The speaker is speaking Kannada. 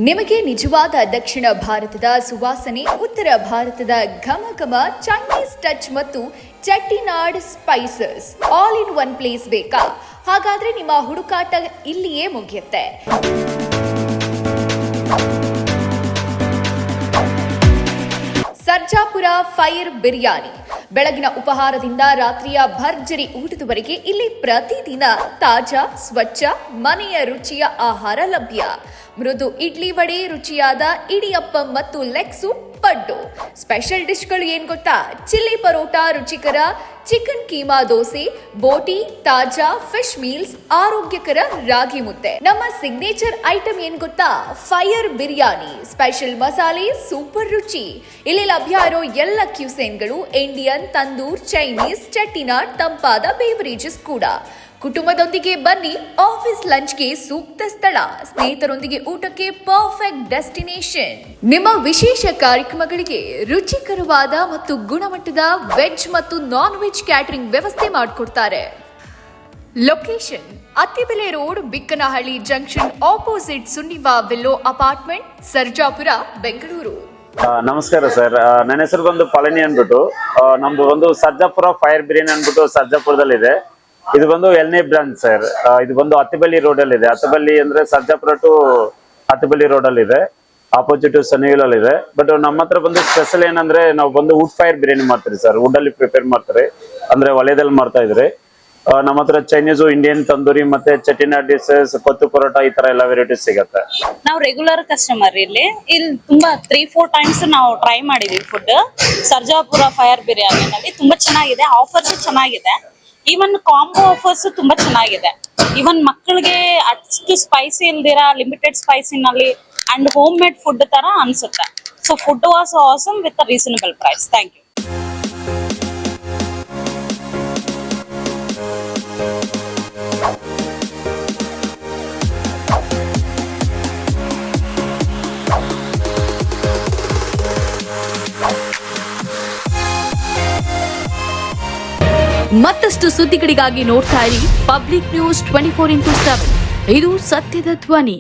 ನಿಮಗೆ ನಿಜವಾದ ದಕ್ಷಿಣ ಭಾರತದ ಸುವಾಸನೆ, ಉತ್ತರ ಭಾರತದ ಘಮ ಚೈನೀಸ್ ಟಚ್ ಮತ್ತು Chettinad spices all in one place ಬೇಕಾ? ಹಾಗಾದ್ರೆ ನಿಮ್ಮ ಹುಡುಕಾಟ ಇಲ್ಲಿಯೇ ಮುಗಿಯುತ್ತೆ. ಸರ್ಜಾಪುರ ಫೈರ್ ಬಿರಿಯಾನಿ. ಬೆಳಗಿನ ಉಪಹಾರದಿಂದ ರಾತ್ರಿಯ ಭರ್ಜರಿ ಊಟದವರೆಗೆ ಇಲ್ಲಿ ಪ್ರತಿದಿನ ತಾಜಾ, ಸ್ವಚ್ಛ, ಮನೆಯ ರುಚಿಯ ಆಹಾರ ಲಭ್ಯ. ಮೃದು ಇಡ್ಲಿ ವಡೆ, ರುಚಿಯಾದ ಇಡಿಯಪ್ಪಂ ಮತ್ತು ಲೆಗ್ ಸೂಪ್, ಪಡ್ಡು. ಸ್ಪೆಷಲ್ ಡಿಶ್ಗಳು ಏನ್ ಗೊತ್ತಾ? ಚಿಲ್ಲಿ ಪರೋಟ, ರುಚಿಕರ ಚಿಕನ್ ಕೀಮಾ ದೋಸೆ, ಬೋಟಿ, ತಾಜಾ ಫಿಶ್ ಮೀಲ್ಸ್, ಆರೋಗ್ಯಕರ ರಾಗಿ ಮುದ್ದೆ. ನಮ್ಮ ಸಿಗ್ನೇಚರ್ ಐಟಮ್ ಏನ್ ಗೊತ್ತಾ? ಫೈರ್ ಬಿರಿಯಾನಿ. ಸ್ಪೆಷಲ್ ಮಸಾಲೆ, ಸೂಪರ್ ರುಚಿ. ಇಲ್ಲಿ ಲಭ್ಯ ಇರೋ ಎಲ್ಲ ಕ್ಯೂಸೇನ್ಗಳು ಇಂಡಿಯನ್, ತಂದೂರ್, ಚೈನೀಸ್, ಚೆಟ್ಟಿನಾಡ್, ತಂಪಾದ ಬೇವರೇಜಸ್ ಕೂಡ. ಕುಟುಂಬದೊಂದಿಗೆ ಬನ್ನಿ, ಆಫೀಸ್ ಲಂಚ್ಗೆ ಸೂಕ್ತ ಸ್ಥಳ, ಸ್ನೇಹಿತರೊಂದಿಗೆ ಊಟಕ್ಕೆ ಪರ್ಫೆಕ್ಟ್ ಡೆಸ್ಟಿನೇಷನ್. ನಿಮ್ಮ ವಿಶೇಷ ಕಾರ್ಯಕ್ರಮಗಳಿಗೆ ರುಚಿಕರವಾದ ಮತ್ತು ಗುಣಮಟ್ಟದ ವೆಜ್ ಮತ್ತು ನಾನ್ ವೆಜ್ ಕ್ಯಾಟರಿಂಗ್ ವ್ಯವಸ್ಥೆ ಮಾಡಿಕೊಡ್ತಾರೆ. Location: Attibele road, Bikkanahalli junction opposite Sunniva willow apartment, Sarjapura, Bengaluru. ನಮಸ್ಕಾರ ಸರ್, ನನ್ನ ಹೆಸರು ಬಂದು ಪಳನಿ ಅಂದ್ಬಿಟ್ಟು. ನಮ್ದು ಒಂದು ಸರ್ಜಾಪುರ ಫೈರ್ ಬಿರಿಯಾನಿ ಅಂದ್ಬಿಟ್ಟು ಸರ್ಜಾಪುರದಲ್ಲಿದೆ. ಇದು ಬಂದು ಎಲ್ನೇ ಬ್ರಾಂಚ್ ಸರ್. ಇದು ಬಂದು ಅತ್ತಿಬೆಲ್ಲಿ ರೋಡ್ ಅಲ್ಲಿ ಇದೆ. ಅತ್ತಿಬೆಲ್ಲಿ ಅಂದ್ರೆ ಸರ್ಜಾಪುರ ಟು ಅತ್ತಿಬೆಲ್ಲಿ ರೋಡ್ ಅಲ್ಲಿ ಇದೆ, ಆಪೋಸಿಟ್ ಸನಿವಿಲಲ್ಲಿ ಇದೆ. ಬಟ್ ನಮ್ಮ ಹತ್ರ ಬಂದು ಸ್ಪೆಷಲ್ ಏನಂದ್ರೆ ನಾವು ಬಂದು ವುಡ್ ಫೈರ್ ಬಿರಿಯಾನಿ ಮಾಡ್ತೀವಿ ಸರ್. ವುಡ್ ಅಲ್ಲಿ ಪ್ರಿಪೇರ್ ಮಾಡ್ತಾರೆ, ಅಂದ್ರೆ ಒಲೆದಲ್ಲಿ ಮಾಡ್ತಾ ಇದ್ರೆ. ನಮ್ಮ ಹತ್ರ ಚೈನೀಸ್, ಇಂಡಿಯನ್, ತಂದೂರಿ ಮತ್ತೆ ಚೆಟ್ಟಿನಾಡ್ ಡಿಶಸ್, ಕೊತ್ತು ಪರೋಟ, ಈ ತರ ಎಲ್ಲ ವೆರೈಟೀಸ್ ಸಿಗತ್ತೆ. ನಾವು ರೆಗ್ಯುಲರ್ ಕಸ್ಟಮರ್. ಇಲ್ಲಿ ತುಂಬಾ 3-4 ಟೈಮ್ಸ್ ನಾವು ಟ್ರೈ ಮಾಡಿದೀವಿ ಫುಡ್. ಸರ್ಜಾಪುರ ಫೈರ್ ಬಿರಿಯಾನಿನಲ್ಲಿ ತುಂಬಾ ಚೆನ್ನಾಗಿದೆ, ಆಫರ್ಸ್ ಚೆನ್ನಾಗಿದೆ. ಈವನ್ ಕಾಂಬೋ ಆಫರ್ಸ್ ತುಂಬಾ ಚೆನ್ನಾಗಿದೆ. ಈವನ್ ಮಕ್ಕಳಿಗೆ ಅಷ್ಟು ಸ್ಪೈಸಿ ಇಲ್ದಿರಾ ಲಿಮಿಟೆಡ್ ಸ್ಪೈಸಿನಲ್ಲಿ ಅಂಡ್ ಹೋಮ್ ಮೇಡ್ ಫುಡ್ ತರ ಅನ್ಸುತ್ತೆ. So food was awesome with reasonable price. Thank you. ಮತ್ತಷ್ಟು ಸುದ್ದಿಗಳಿಗಾಗಿ ನೋಡ್ತಾ ಇರಿ ಪಬ್ಲಿಕ್ ನ್ಯೂಸ್ 24x7. ಇದು ಸತ್ಯದ ಧ್ವನಿ.